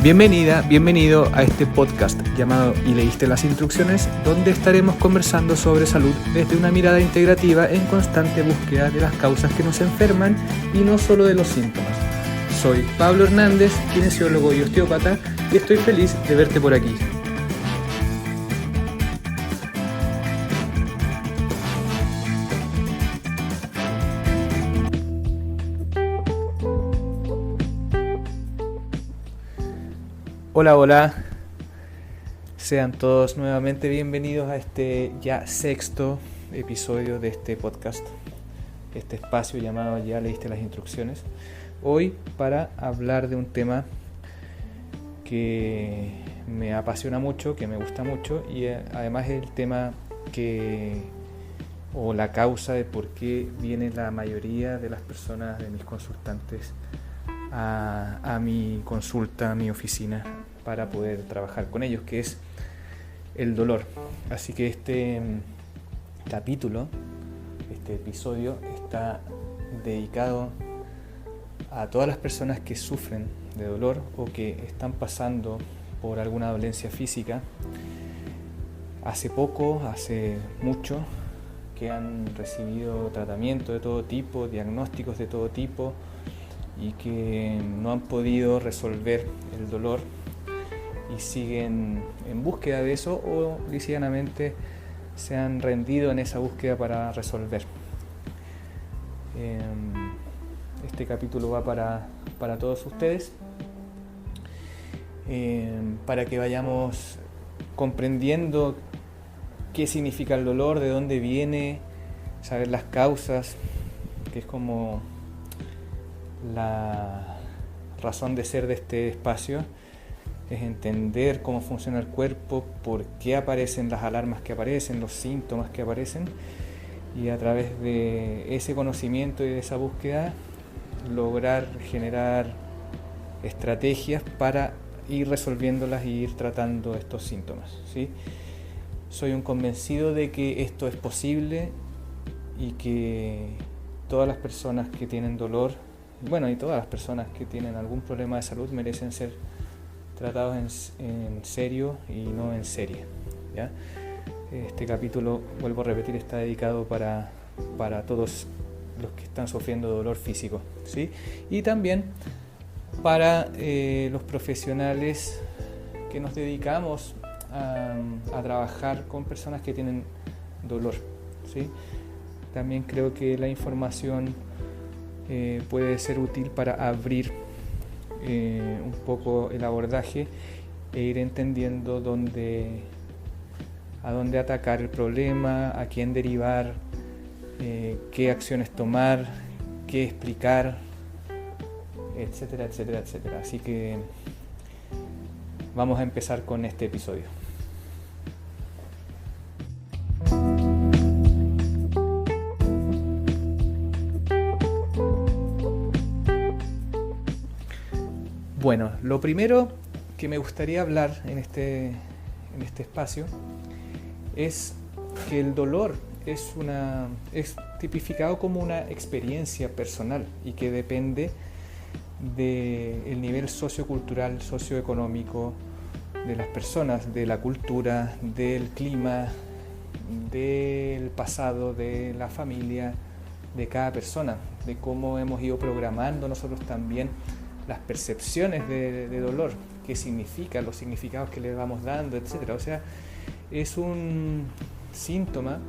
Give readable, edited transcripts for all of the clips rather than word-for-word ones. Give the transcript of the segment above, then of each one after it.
Bienvenida, bienvenido a este podcast llamado ¿Y leíste las instrucciones?, donde estaremos conversando sobre salud desde una mirada integrativa en constante búsqueda de las causas que nos enferman y no solo de los síntomas. Soy Pablo Hernández, kinesiólogo y osteópata, y estoy feliz de verte por aquí. Hola, sean todos nuevamente bienvenidos a este ya sexto episodio de este podcast, este espacio llamado Ya leíste las instrucciones. Hoy para hablar de un tema que me apasiona mucho, que me gusta mucho, y además es el tema o la causa de por qué viene la mayoría de las personas, de mis consultantes, a mi consulta, a mi oficina, para poder trabajar con ellos, que es el dolor. Así que este capítulo, este episodio, está dedicado a todas las personas que sufren de dolor o que están pasando por alguna dolencia física hace poco, hace mucho, que han recibido tratamiento de todo tipo, diagnósticos de todo tipo, y que no han podido resolver el dolor y siguen en búsqueda de eso, o ligeramente se han rendido en esa búsqueda para resolver. Este capítulo va para todos ustedes, para que vayamos comprendiendo qué significa el dolor, de dónde viene, saber las causas, que es como la razón de ser de este espacio, es entender cómo funciona el cuerpo, por qué aparecen las alarmas que aparecen, los síntomas que aparecen, y a través de ese conocimiento y de esa búsqueda lograr generar estrategias para ir resolviéndolas y ir tratando estos síntomas, ¿sí? Soy un convencido de que esto es posible y que todas las personas que tienen dolor, y todas las personas que tienen algún problema de salud merecen ser tratados en serio y no en serie, ¿ya? Este capítulo, vuelvo a repetir, está dedicado para todos los que están sufriendo dolor físico, ¿sí? Y también para los profesionales que nos dedicamos a trabajar con personas que tienen dolor, ¿sí? También creo que la información puede ser útil para abrir un poco el abordaje e ir entendiendo a dónde atacar el problema, a quién derivar, qué acciones tomar, qué explicar, etcétera, etcétera, etcétera. Así que vamos a empezar con este episodio. Bueno, lo primero que me gustaría hablar en este espacio es que el dolor es tipificado como una experiencia personal y que depende del nivel sociocultural, socioeconómico de las personas, de la cultura, del clima, del pasado, de la familia, de cada persona, de cómo hemos ido programando nosotros también las percepciones de dolor, qué significa, los significados que le vamos dando, etcétera. O sea, es un síntoma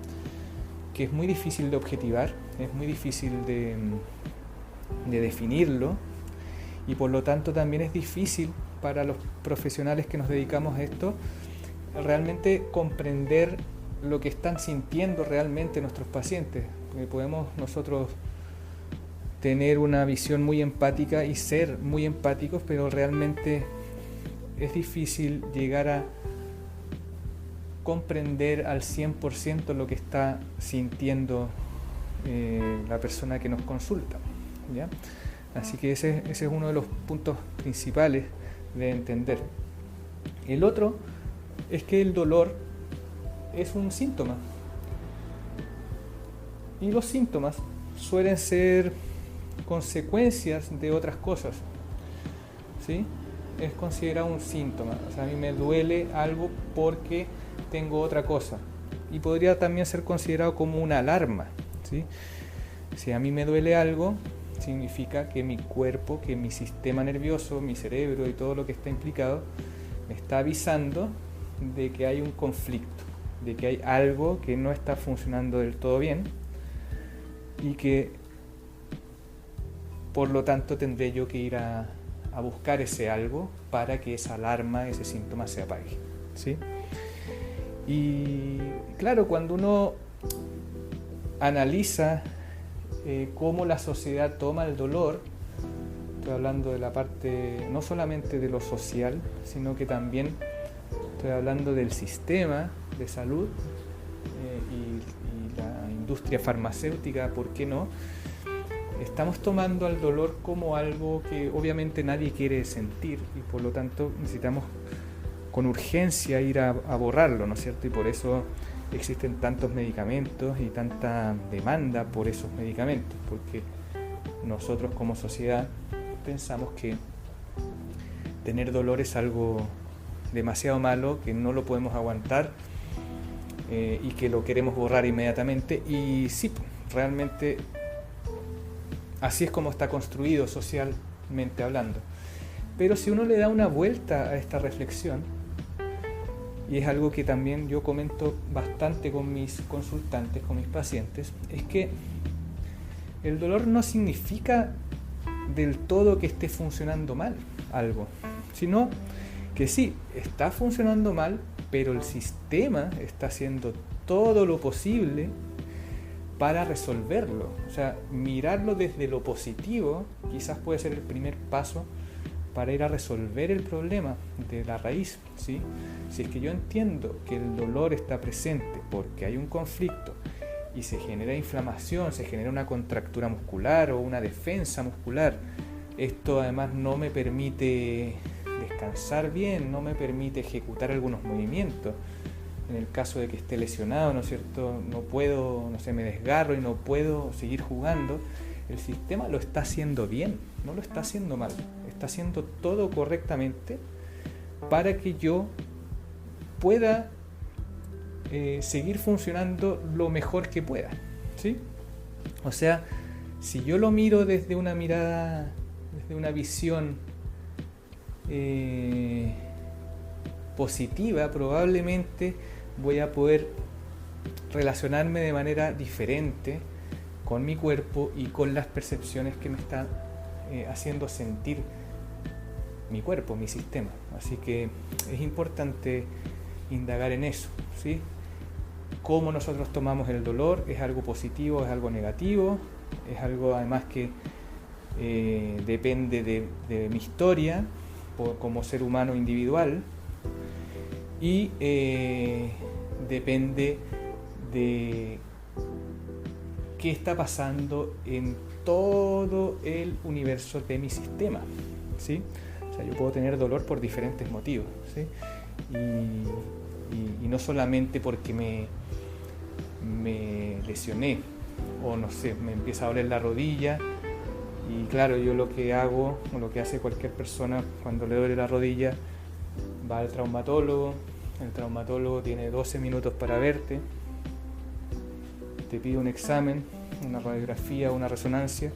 que es muy difícil de objetivar, es muy difícil de definirlo, y por lo tanto también es difícil para los profesionales que nos dedicamos a esto realmente comprender lo que están sintiendo realmente nuestros pacientes. Porque podemos nosotros tener una visión muy empática y ser muy empáticos, pero realmente es difícil llegar a comprender al 100% lo que está sintiendo la persona que nos consulta, ¿ya? Así que ese es uno de los puntos principales de entender. El otro es que el dolor es un síntoma, y los síntomas suelen ser consecuencias de otras cosas, ¿sí? es considerado un síntoma. O sea, a mí me duele algo porque tengo otra cosa. Y podría también ser considerado como una alarma, ¿sí? Si a mí me duele algo, significa que mi cuerpo, que mi sistema nervioso, mi cerebro y todo lo que está implicado, me está avisando de que hay un conflicto, de que hay algo que no está funcionando del todo bien y que por lo tanto tendré yo que ir a buscar ese algo para que esa alarma, ese síntoma se apague, ¿sí? Y claro, cuando uno analiza cómo la sociedad toma el dolor, estoy hablando de la parte no solamente de lo social, sino que también estoy hablando del sistema de salud y la industria farmacéutica, ¿por qué no? Estamos tomando al dolor como algo que obviamente nadie quiere sentir y por lo tanto necesitamos con urgencia ir a borrarlo, ¿no es cierto? Y por eso existen tantos medicamentos y tanta demanda por esos medicamentos, porque nosotros como sociedad pensamos que tener dolor es algo demasiado malo, que no lo podemos aguantar y que lo queremos borrar inmediatamente. Y sí, realmente así es como está construido socialmente hablando. Pero si uno le da una vuelta a esta reflexión, y es algo que también yo comento bastante con mis consultantes, con mis pacientes, es que el dolor no significa del todo que esté funcionando mal algo, sino que sí, está funcionando mal, pero el sistema está haciendo todo lo posible para resolverlo. O sea, mirarlo desde lo positivo quizás puede ser el primer paso para ir a resolver el problema de la raíz, ¿sí? Si es que yo entiendo que el dolor está presente porque hay un conflicto y se genera inflamación, se genera una contractura muscular o una defensa muscular, esto además no me permite descansar bien, no me permite ejecutar algunos movimientos. En el caso de que esté lesionado, ¿no es cierto? No puedo, no sé, me desgarro y no puedo seguir jugando. El sistema lo está haciendo bien, no lo está haciendo mal. Está haciendo todo correctamente para que yo pueda seguir funcionando lo mejor que pueda, ¿sí? O sea, si yo lo miro desde una mirada, desde una visión positiva, probablemente voy a poder relacionarme de manera diferente con mi cuerpo y con las percepciones que me están haciendo sentir mi cuerpo, mi sistema. Así que es importante indagar en eso, ¿sí? Cómo nosotros tomamos el dolor, es algo positivo, es algo negativo, es algo además que depende de mi historia como ser humano individual y depende de qué está pasando en todo el universo de mi sistema, ¿sí? O sea, yo puedo tener dolor por diferentes motivos, ¿sí? Y no solamente porque me lesioné o no sé, me empieza a doler la rodilla y claro, yo lo que hago o lo que hace cualquier persona cuando le duele la rodilla va al traumatólogo, el traumatólogo tiene 12 minutos para verte, te pide un examen, una radiografía, una resonancia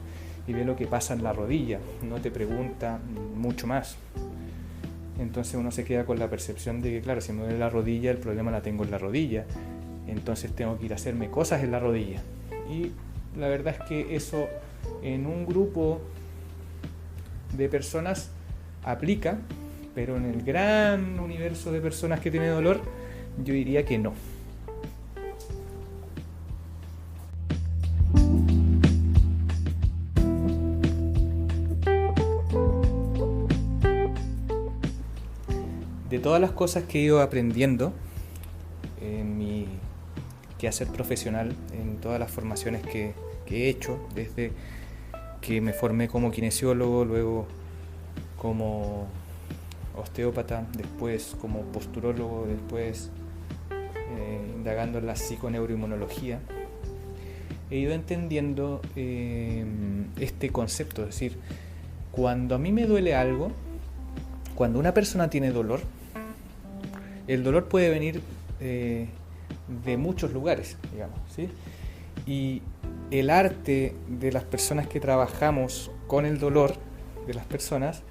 y ve lo que pasa en la rodilla, no te pregunta mucho más. Entonces uno se queda con la percepción de que claro, si me duele la rodilla, el problema la tengo en la rodilla, entonces tengo que ir a hacerme cosas en la rodilla. Y la verdad es que eso en un grupo de personas aplica, pero en el gran universo de personas que tienen dolor, yo diría que no. De todas las cosas que he ido aprendiendo en mi quehacer profesional, en todas las formaciones que he hecho, desde que me formé como kinesiólogo, luego como osteópata, después como posturólogo, después indagando en la psiconeuroinmunología, he ido entendiendo este concepto, es decir, cuando a mí me duele algo, Cuando una persona tiene dolor, el dolor puede venir de muchos lugares, digamos, ¿sí? Y el arte de las personas que trabajamos con el dolor de las personas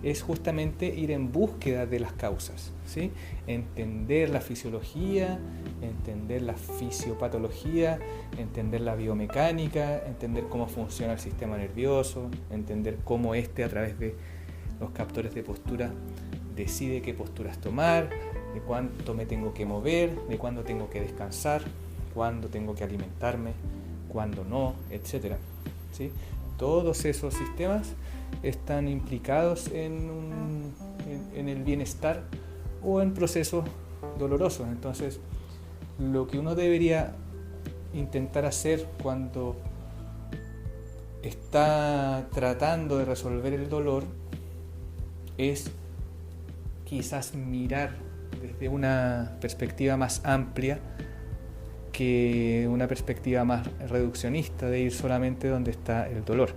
es justamente ir en búsqueda de las causas, ¿sí? Entender la fisiología, entender la fisiopatología, entender la biomecánica, entender cómo funciona el sistema nervioso, entender cómo a través de los captores de postura decide qué posturas tomar, de cuánto me tengo que mover, de cuándo tengo que descansar, cuándo tengo que alimentarme, cuándo no, etcétera, ¿sí? Todos esos sistemas están implicados en el bienestar o en procesos dolorosos. Entonces, lo que uno debería intentar hacer cuando está tratando de resolver el dolor es quizás mirar desde una perspectiva más amplia que una perspectiva más reduccionista de ir solamente donde está el dolor.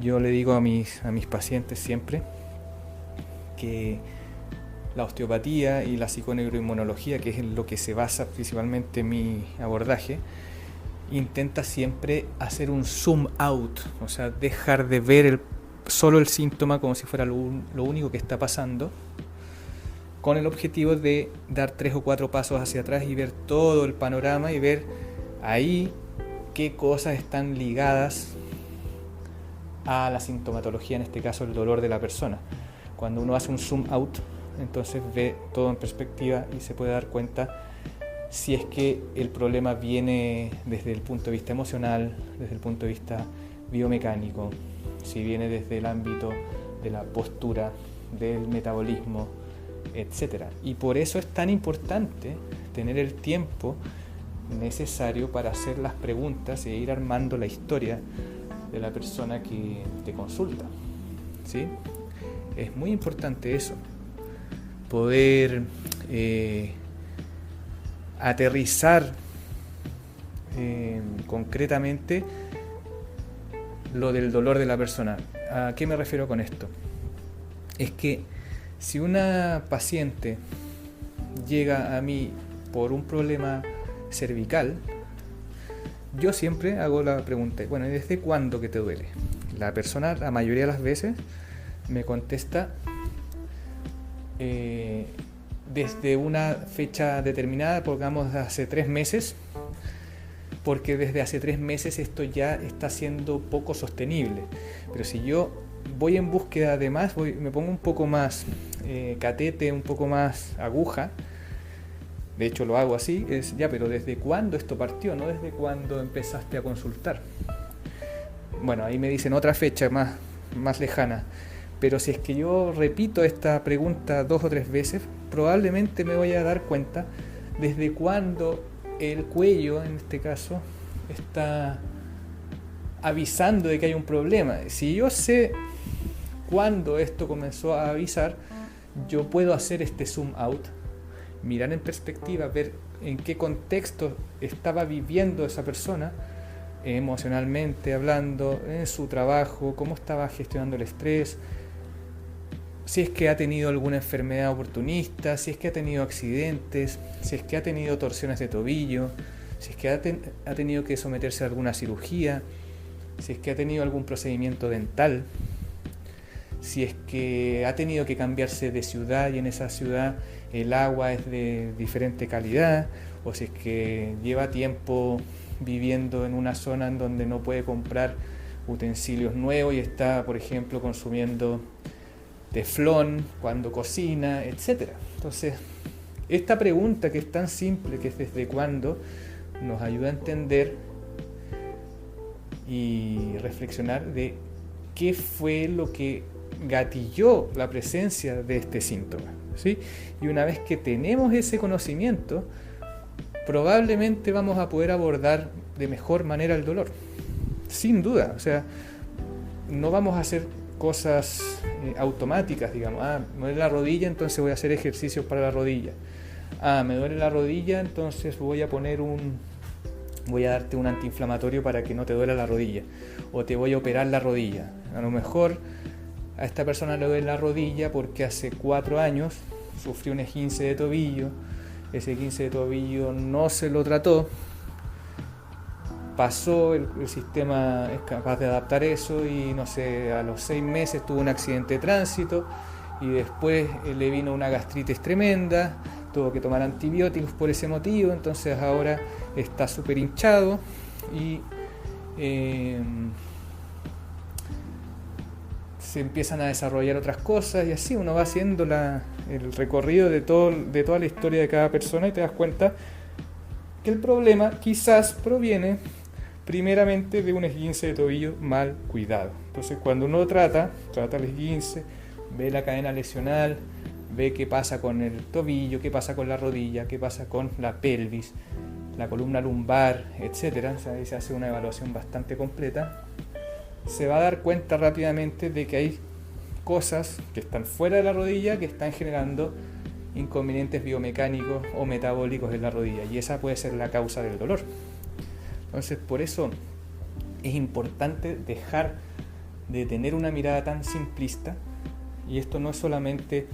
Yo le digo a mis pacientes siempre que la osteopatía y la psiconeuroinmunología, que es en lo que se basa principalmente mi abordaje, intenta siempre hacer un zoom out, o sea, dejar de ver solo el síntoma como si fuera lo único que está pasando, con el objetivo de dar 3 o 4 pasos hacia atrás y ver todo el panorama y ver ahí qué cosas están ligadas a la sintomatología, en este caso el dolor de la persona. Cuando uno hace un zoom out, entonces ve todo en perspectiva y se puede dar cuenta si es que el problema viene desde el punto de vista emocional, desde el punto de vista biomecánico, si viene desde el ámbito de la postura, del metabolismo, etcétera. Y por eso es tan importante tener el tiempo necesario para hacer las preguntas e ir armando la historia de la persona que te consulta, ¿sí? Es muy importante eso, poder aterrizar concretamente lo del dolor de la persona. ¿A qué me refiero con esto? Es que si una paciente llega a mí por un problema cervical, yo siempre hago la pregunta, bueno, ¿y desde cuándo que te duele? La persona, la mayoría de las veces, me contesta desde una fecha determinada, pongamos hace 3 meses, porque desde hace 3 meses esto ya está siendo poco sostenible. Pero si yo voy en búsqueda de más, me pongo un poco más catete, un poco más aguja, de hecho lo hago así, es ya, pero ¿desde cuándo esto partió? No desde cuándo empezaste a consultar. Bueno, ahí me dicen otra fecha más lejana, pero si es que yo repito esta pregunta 2 o 3 veces, probablemente me voy a dar cuenta desde cuándo el cuello, en este caso, está avisando de que hay un problema. Si yo sé cuándo esto comenzó a avisar, yo puedo hacer este zoom out, mirar en perspectiva, ver en qué contexto estaba viviendo esa persona, emocionalmente hablando, en su trabajo, cómo estaba gestionando el estrés, si es que ha tenido alguna enfermedad oportunista, si es que ha tenido accidentes, si es que ha tenido torsiones de tobillo, si es que ha tenido que someterse a alguna cirugía, si es que ha tenido algún procedimiento dental, si es que ha tenido que cambiarse de ciudad y en esa ciudad el agua es de diferente calidad, o si es que lleva tiempo viviendo en una zona en donde no puede comprar utensilios nuevos y está, por ejemplo, consumiendo teflón cuando cocina, etc. Entonces, esta pregunta que es tan simple, que es desde cuándo, nos ayuda a entender y reflexionar de qué fue lo que gatilló la presencia de este síntoma, ¿sí? Y una vez que tenemos ese conocimiento, probablemente vamos a poder abordar de mejor manera el dolor, sin duda. O sea, no vamos a hacer cosas automáticas, digamos, me duele la rodilla, entonces voy a hacer ejercicios para la rodilla. Me duele la rodilla, entonces voy a darte un antiinflamatorio para que no te duela la rodilla, o te voy a operar la rodilla. A lo mejor a esta persona le duele la rodilla porque hace 4 años sufrió un esguince de tobillo, ese esguince de tobillo no se lo trató, pasó, el sistema es capaz de adaptar eso y no sé, a los 6 meses tuvo un accidente de tránsito y después le vino una gastritis tremenda, tuvo que tomar antibióticos por ese motivo, entonces ahora está súper hinchado y se empiezan a desarrollar otras cosas y así uno va haciendo el recorrido de toda la historia de cada persona y te das cuenta que el problema quizás proviene primeramente de un esguince de tobillo mal cuidado. Entonces cuando uno trata el esguince, ve la cadena lesional, ve qué pasa con el tobillo, qué pasa con la rodilla, qué pasa con la pelvis, la columna lumbar, etcétera. O sea, ahí se hace una evaluación bastante completa. Se va a dar cuenta rápidamente de que hay cosas que están fuera de la rodilla que están generando inconvenientes biomecánicos o metabólicos en la rodilla y esa puede ser la causa del dolor. Entonces, por eso es importante dejar de tener una mirada tan simplista, y esto no es solamente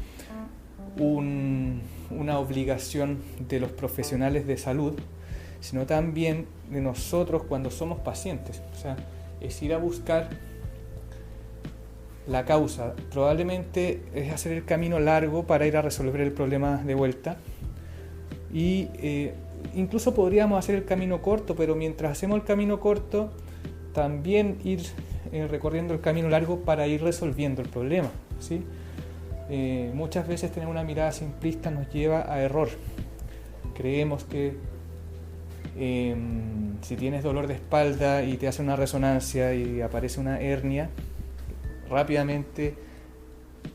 una obligación de los profesionales de salud, sino también de nosotros cuando somos pacientes. O sea, es ir a buscar la causa. Probablemente es hacer el camino largo para ir a resolver el problema de vuelta y incluso podríamos hacer el camino corto, pero mientras hacemos el camino corto también ir recorriendo el camino largo para ir resolviendo el problema, ¿sí? Muchas veces tener una mirada simplista nos lleva a error. Creemos que si tienes dolor de espalda y te hace una resonancia y aparece una hernia, rápidamente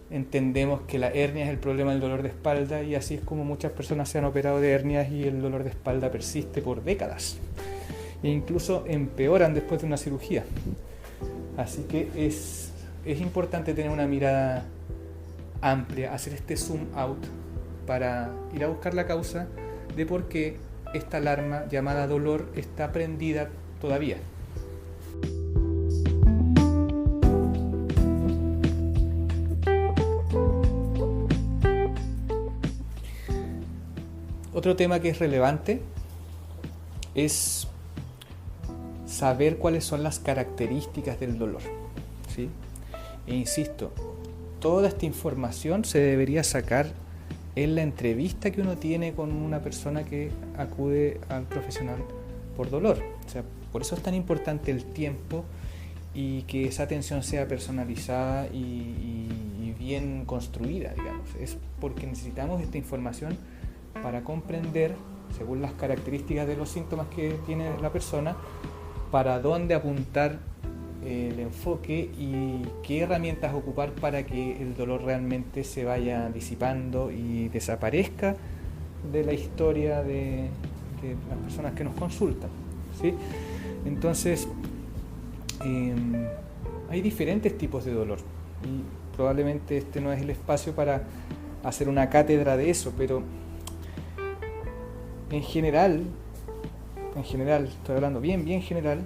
entendemos que la hernia es el problema del dolor de espalda y así es como muchas personas se han operado de hernias y el dolor de espalda persiste por décadas e incluso empeoran después de una cirugía. Así que es importante tener una mirada amplia, hacer este zoom out para ir a buscar la causa de por qué esta alarma llamada dolor está prendida todavía. Otro tema que es relevante es saber cuáles son las características del dolor, ¿sí? E insisto, toda esta información se debería sacar en la entrevista que uno tiene con una persona que acude al profesional por dolor. O sea, por eso es tan importante el tiempo y que esa atención sea personalizada y bien construida, digamos. Es porque necesitamos esta información para comprender, según las características de los síntomas que tiene la persona, para dónde apuntar el enfoque y qué herramientas ocupar para que el dolor realmente se vaya disipando y desaparezca de la historia de las personas que nos consultan, ¿sí? Entonces, hay diferentes tipos de dolor y probablemente este no es el espacio para hacer una cátedra de eso, pero en general, estoy hablando bien general,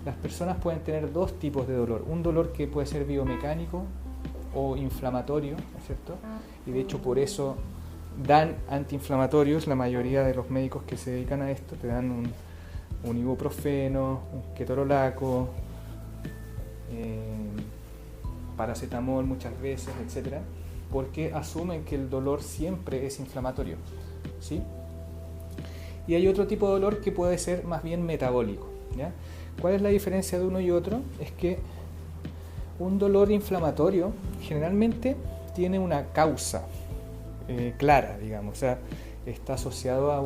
las personas pueden tener dos tipos de dolor. Un dolor que puede ser biomecánico o inflamatorio, ¿no es cierto? Y de hecho por eso dan antiinflamatorios. La mayoría de los médicos que se dedican a esto te dan un ibuprofeno, un ketorolaco, paracetamol muchas veces, etcétera, porque asumen que el dolor siempre es inflamatorio, ¿sí? Y hay otro tipo de dolor que puede ser más bien metabólico, ¿ya? ¿Cuál es la diferencia de uno y otro? Es que un dolor inflamatorio generalmente tiene una causa clara, digamos, o sea, está asociado a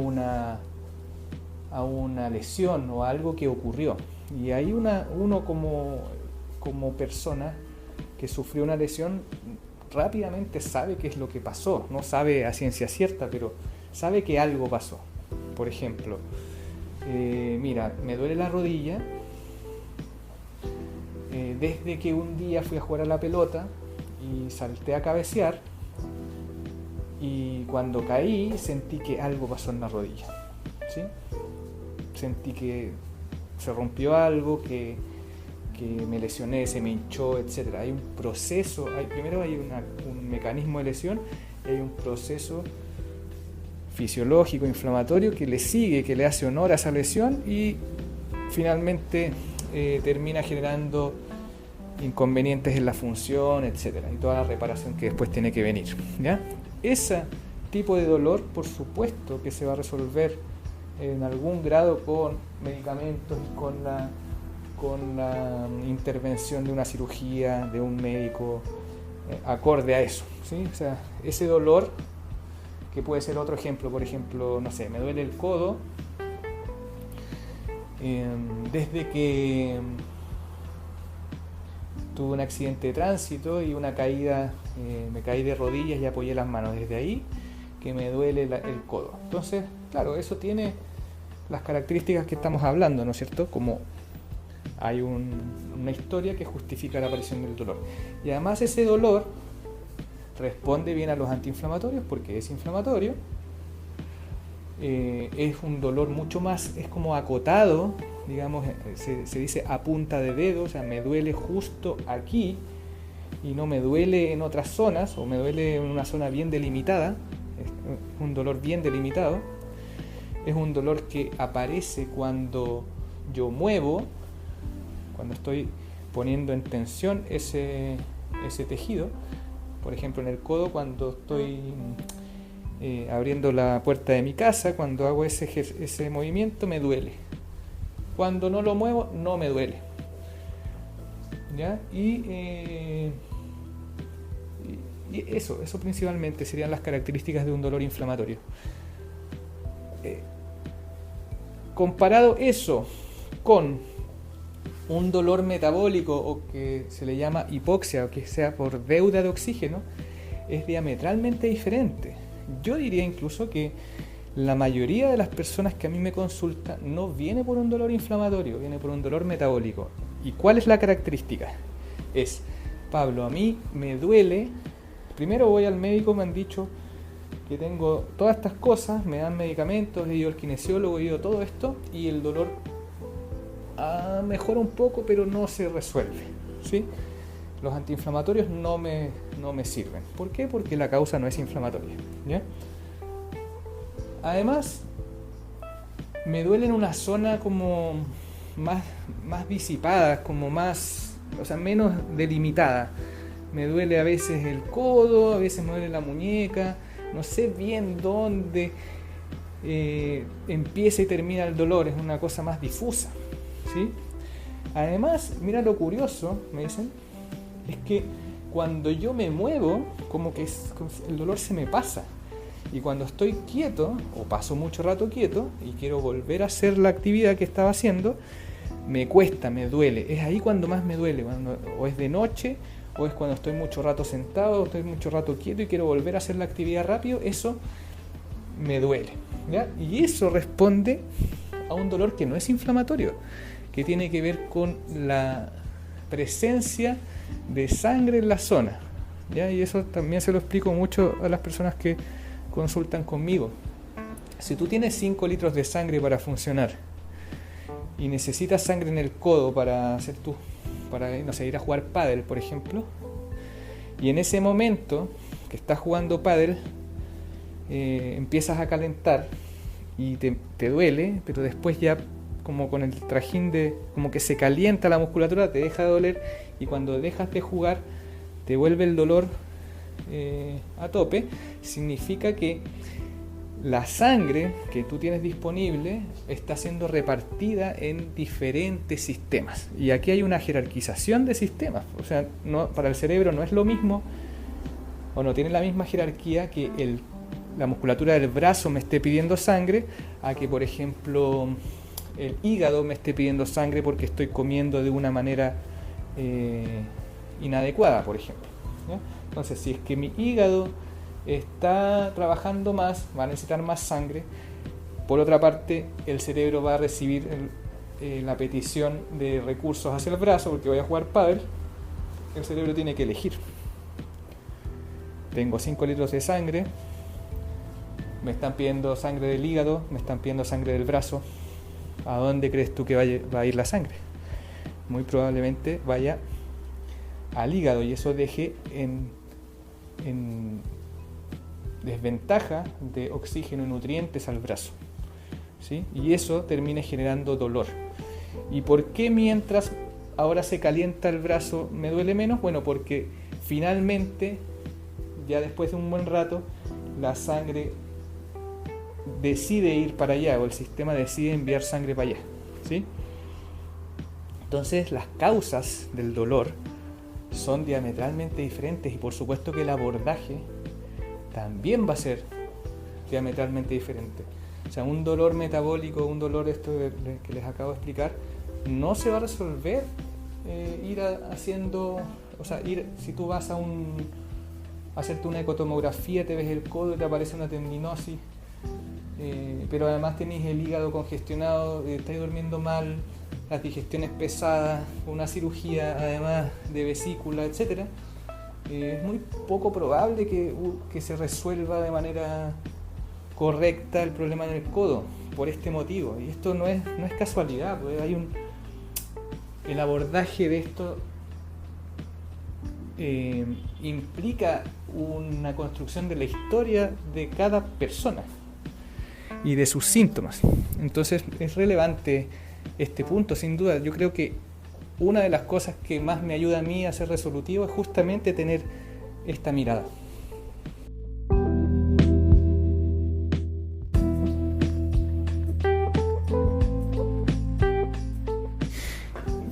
una lesión o a algo que ocurrió. Y ahí uno como persona que sufrió una lesión rápidamente sabe qué es lo que pasó, no sabe a ciencia cierta, pero sabe que algo pasó. Por ejemplo, mira, me duele la rodilla desde que un día fui a jugar a la pelota y salté a cabecear y cuando caí sentí que algo pasó en la rodilla, ¿sí? Sentí que se rompió algo, que que me lesioné, se me hinchó, etc. Hay un proceso, primero hay un mecanismo de lesión y hay un proceso fisiológico, inflamatorio, que le sigue, que le hace honor a esa lesión y finalmente termina generando inconvenientes en la función, etcétera, y toda la reparación que después tiene que venir, ¿ya? Ese tipo de dolor, por supuesto que se va a resolver en algún grado con medicamentos y con la intervención de una cirugía, de un médico, acorde a eso, ¿sí? O sea, ese dolor, que puede ser otro ejemplo, por ejemplo, no sé, me duele el codo desde que tuve un accidente de tránsito y una caída, me caí de rodillas y apoyé las manos, desde ahí que me duele el codo. Entonces, claro, eso tiene las características que estamos hablando, ¿no es cierto? Como hay una historia que justifica la aparición del dolor. Y además ese dolor responde bien a los antiinflamatorios porque es inflamatorio, es un dolor mucho más, es como acotado, digamos, se dice a punta de dedo, o sea, me duele justo aquí y no me duele en otras zonas, o me duele en una zona bien delimitada, es un dolor bien delimitado, es un dolor que aparece cuando yo muevo, cuando estoy poniendo en tensión ese tejido, por ejemplo en el codo cuando estoy abriendo la puerta de mi casa, cuando hago ese movimiento me duele. Cuando no lo muevo, no me duele. ¿Ya? Y eso principalmente serían las características de un dolor inflamatorio. Comparado eso con un dolor metabólico, o que se le llama hipoxia, o que sea por deuda de oxígeno, es diametralmente diferente. Yo diría incluso que la mayoría de las personas que a mí me consultan no viene por un dolor inflamatorio, viene por un dolor metabólico. ¿Y cuál es la característica? Es, Pablo, a mí me duele, primero voy al médico, me han dicho que tengo todas estas cosas, me dan medicamentos, he ido al kinesiólogo, he ido todo esto, y el dolor mejora un poco, pero no se resuelve, ¿sí? Los antiinflamatorios no me sirven. ¿Por qué? Porque la causa no es inflamatoria, ¿ya? Además, me duele en una zona como más disipada, como más, o sea, menos delimitada. Me duele a veces el codo, a veces me duele la muñeca, no sé bien dónde empieza y termina el dolor, es una cosa más difusa, ¿sí? Además, mira lo curioso, me dicen, es que cuando yo me muevo, como que el dolor se me pasa. Y cuando estoy quieto, o paso mucho rato quieto, y quiero volver a hacer la actividad que estaba haciendo, me cuesta, me duele. Es ahí cuando más me duele, o es de noche, o es cuando estoy mucho rato sentado, o estoy mucho rato quieto y quiero volver a hacer la actividad rápido, eso me duele, ¿ya? Y eso responde a un dolor que no es inflamatorio, que tiene que ver con la presencia de sangre en la zona, ¿ya? Y eso también se lo explico mucho a las personas que consultan conmigo. Si tú tienes 5 litros de sangre para funcionar y necesitas sangre en el codo para no sé, ir a jugar pádel, por ejemplo, y en ese momento que estás jugando pádel empiezas a calentar y te duele, pero después ya como con el trajín como que se calienta la musculatura, te deja de doler, y cuando dejas de jugar te vuelve el dolor a tope, significa que la sangre que tú tienes disponible está siendo repartida en diferentes sistemas. Y aquí hay una jerarquización de sistemas. O sea, para el cerebro no es lo mismo, o no tiene la misma jerarquía que la musculatura del brazo me esté pidiendo sangre, a que, por ejemplo, el hígado me esté pidiendo sangre porque estoy comiendo de una manera inadecuada, por ejemplo, ¿ya? Entonces, si es que mi hígado está trabajando más, va a necesitar más sangre. Por otra parte, el cerebro va a recibir la petición de recursos hacia el brazo, porque voy a jugar pádel. El cerebro tiene que elegir. Tengo 5 litros de sangre, me están pidiendo sangre del hígado, me están pidiendo sangre del brazo. ¿A dónde crees tú que va a ir la sangre? muy probablemente vaya al hígado y eso deje en desventaja de oxígeno y nutrientes al brazo, ¿sí? Y eso termina generando dolor. ¿Y por qué mientras ahora se calienta el brazo me duele menos? Bueno, porque finalmente, ya después de un buen rato, la sangre decide ir para allá, o el sistema decide enviar sangre para allá, ¿sí? Entonces las causas del dolor son diametralmente diferentes y por supuesto que el abordaje también va a ser diametralmente diferente. O sea, un dolor metabólico, un dolor que les acabo de explicar, no se va a resolver si tú vas a hacerte una ecotomografía, te ves el codo y te aparece una tendinosis, pero además tenés el hígado congestionado, estáis durmiendo mal, las digestiones pesadas, una cirugía además de vesícula, etcétera. Es muy poco probable que se resuelva de manera correcta el problema en el codo por este motivo, y esto no es casualidad, pues el abordaje de esto implica una construcción de la historia de cada persona y de sus síntomas. Entonces es relevante este punto, sin duda. Yo creo que una de las cosas que más me ayuda a mí a ser resolutivo es justamente tener esta mirada.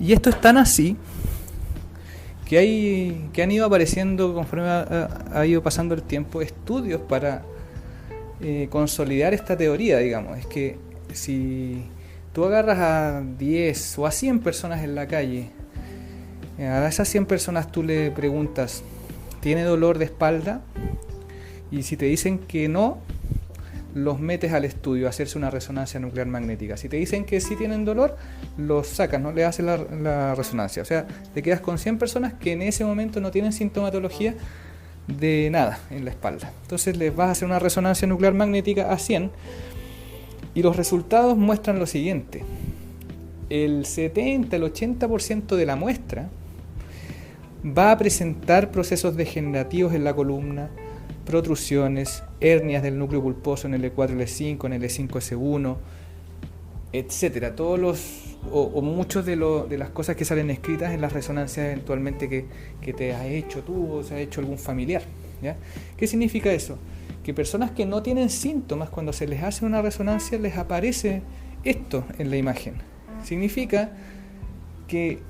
Y esto es tan así que han ido apareciendo, conforme ha ido pasando el tiempo, estudios para consolidar esta teoría, digamos. Es que si tú agarras a 10 o a 100 personas en la calle, a esas 100 personas tú le preguntas, ¿tiene dolor de espalda? Y si te dicen que no, los metes al estudio a hacerse una resonancia nuclear magnética. Si te dicen que sí tienen dolor, los sacas, no le haces la resonancia. O sea, te quedas con 100 personas que en ese momento no tienen sintomatología de nada en la espalda. Entonces les vas a hacer una resonancia nuclear magnética a 100 y los resultados muestran lo siguiente. El 70, el 80% de la muestra va a presentar procesos degenerativos en la columna, protrusiones, hernias del núcleo pulposo en L4, L5, en L5S1, etcétera. Muchos de las cosas que salen escritas en las resonancias eventualmente que te has hecho tú o se ha hecho algún familiar, ¿ya? ¿Qué significa eso? Que personas que no tienen síntomas, cuando se les hace una resonancia les aparece esto en la imagen. Significa que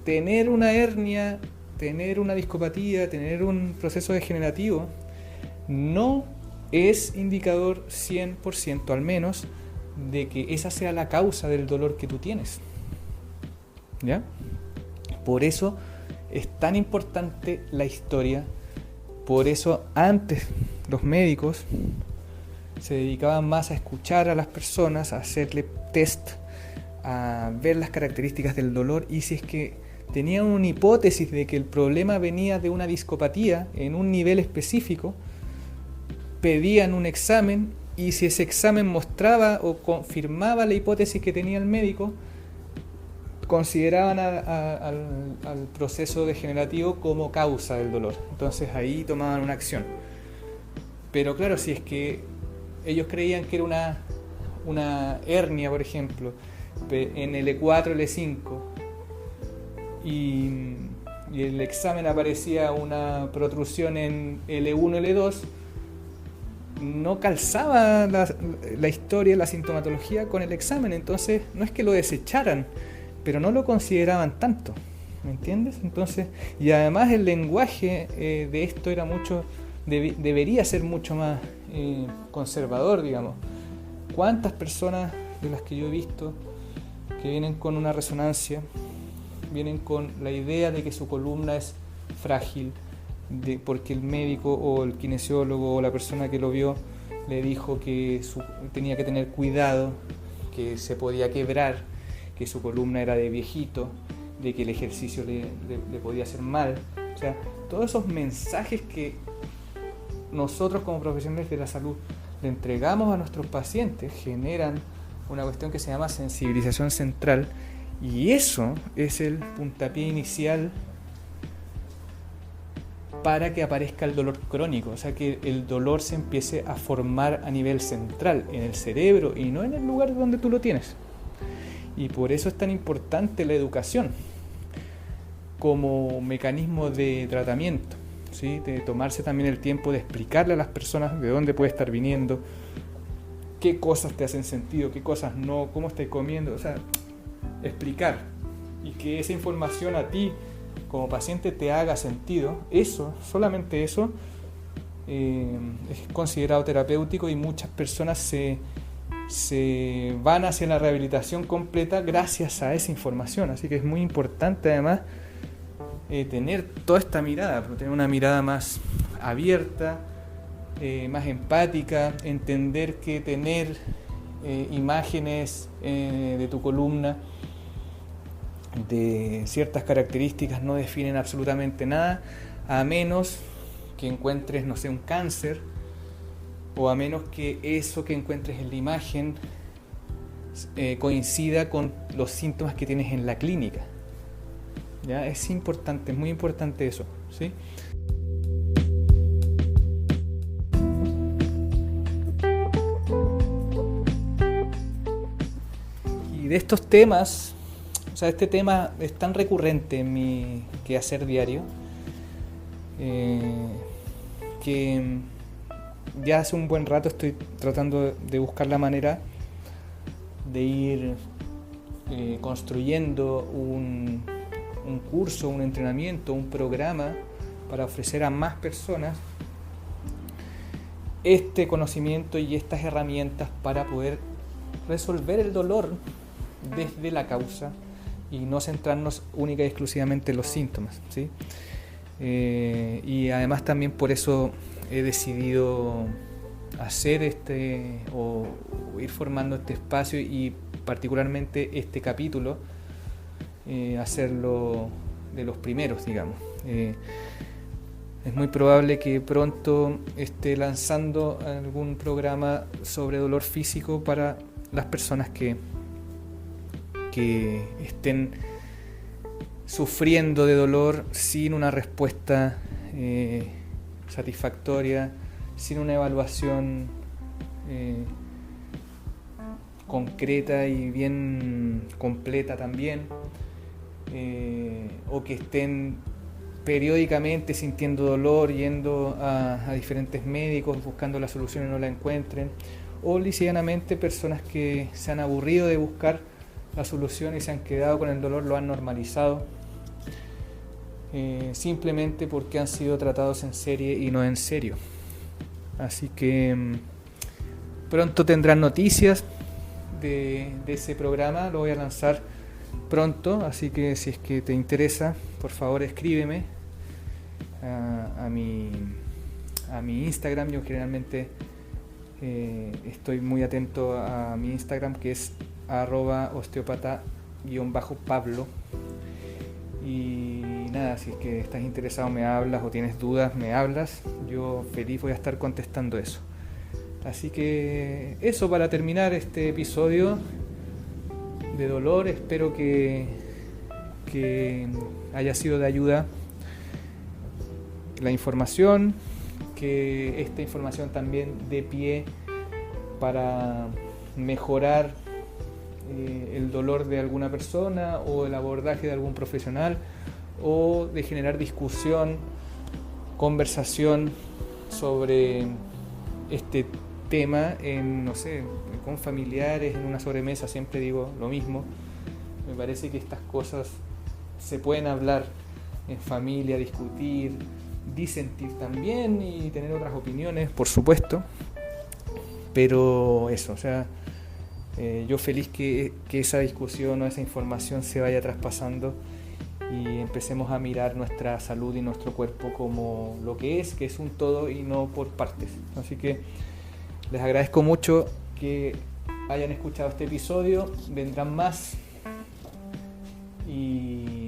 tener una hernia, tener una discopatía, tener un proceso degenerativo no es indicador 100% al menos de que esa sea la causa del dolor que tú tienes, ¿ya? Por eso es tan importante la historia. Por eso antes los médicos se dedicaban más a escuchar a las personas, a hacerle test, a ver las características del dolor, y si es que tenían una hipótesis de que el problema venía de una discopatía en un nivel específico, pedían un examen, y si ese examen mostraba o confirmaba la hipótesis que tenía el médico, consideraban al proceso degenerativo como causa del dolor. Entonces ahí tomaban una acción. Pero claro, si es que ellos creían que era una hernia, por ejemplo, en L4, L5, y el examen aparecía una protrusión en L1, L2, no calzaba la historia, la sintomatología con el examen. Entonces no es que lo desecharan, pero no lo consideraban tanto, ¿me entiendes? Entonces, y además el lenguaje de esto era debería ser mucho más conservador, digamos. ¿Cuántas personas de las que yo he visto que vienen con una resonancia, vienen con la idea de que su columna es frágil, porque el médico o el kinesiólogo o la persona que lo vio le dijo que tenía que tener cuidado, que se podía quebrar, que su columna era de viejito, de que el ejercicio le podía hacer mal? O sea, todos esos mensajes que nosotros como profesionales de la salud le entregamos a nuestros pacientes generan una cuestión que se llama sensibilización central, Y eso es el puntapié inicial para que aparezca el dolor crónico, o sea, que el dolor se empiece a formar a nivel central, en el cerebro y no en el lugar donde tú lo tienes. Y por eso es tan importante la educación como mecanismo de tratamiento, ¿sí? De tomarse también el tiempo de explicarle a las personas de dónde puede estar viniendo, qué cosas te hacen sentido, qué cosas no, cómo estás comiendo, o sea, explicar, y que esa información a ti como paciente te haga sentido. Eso, solamente eso, es considerado terapéutico, y muchas personas se van hacia la rehabilitación completa gracias a esa información. Así que es muy importante además tener toda esta mirada, pero tener una mirada más abierta, más empática, entender que tener imágenes de tu columna de ciertas características no definen absolutamente nada, a menos que encuentres, no sé, un cáncer, o a menos que eso que encuentres en la imagen coincida con los síntomas que tienes en la clínica. ¿Ya? Es importante, es muy importante eso, ¿sí? Y de estos temas, o sea, este tema es tan recurrente en mi quehacer diario, que ya hace un buen rato estoy tratando de buscar la manera de ir construyendo un curso, un entrenamiento, un programa para ofrecer a más personas este conocimiento y estas herramientas para poder resolver el dolor desde la causa y no centrarnos única y exclusivamente en los síntomas, ¿sí? Y además también por eso he decidido hacer o ir formando este espacio, y particularmente este capítulo, hacerlo de los primeros, digamos. Es muy probable que pronto esté lanzando algún programa sobre dolor físico para las personas que estén sufriendo de dolor sin una respuesta satisfactoria, sin una evaluación concreta y bien completa también, o que estén periódicamente sintiendo dolor, yendo a diferentes médicos buscando la solución y no la encuentren, o livianamente personas que se han aburrido de buscar la solución y se han quedado con el dolor, lo han normalizado, simplemente porque han sido tratados en serie y no en serio. Así que pronto tendrán noticias de ese programa, lo voy a lanzar pronto, así que si es que te interesa, por favor escríbeme a mi Instagram. Yo generalmente estoy muy atento a mi Instagram, que es @osteopata_Pablo, y nada, si es que estás interesado me hablas, o tienes dudas me hablas, yo feliz voy a estar contestando eso. Así que eso, para terminar este episodio de dolor, espero que haya sido de ayuda la información, que esta información también dé pie para mejorar el dolor de alguna persona, o el abordaje de algún profesional, o de generar discusión, conversación sobre este tema con familiares, en una sobremesa. Siempre digo lo mismo, me parece que estas cosas se pueden hablar en familia, discutir, disentir también y tener otras opiniones, por supuesto, pero eso, o sea, yo feliz que esa discusión o esa información se vaya traspasando y empecemos a mirar nuestra salud y nuestro cuerpo como lo que es un todo y no por partes. Así que les agradezco mucho que hayan escuchado este episodio, vendrán más, y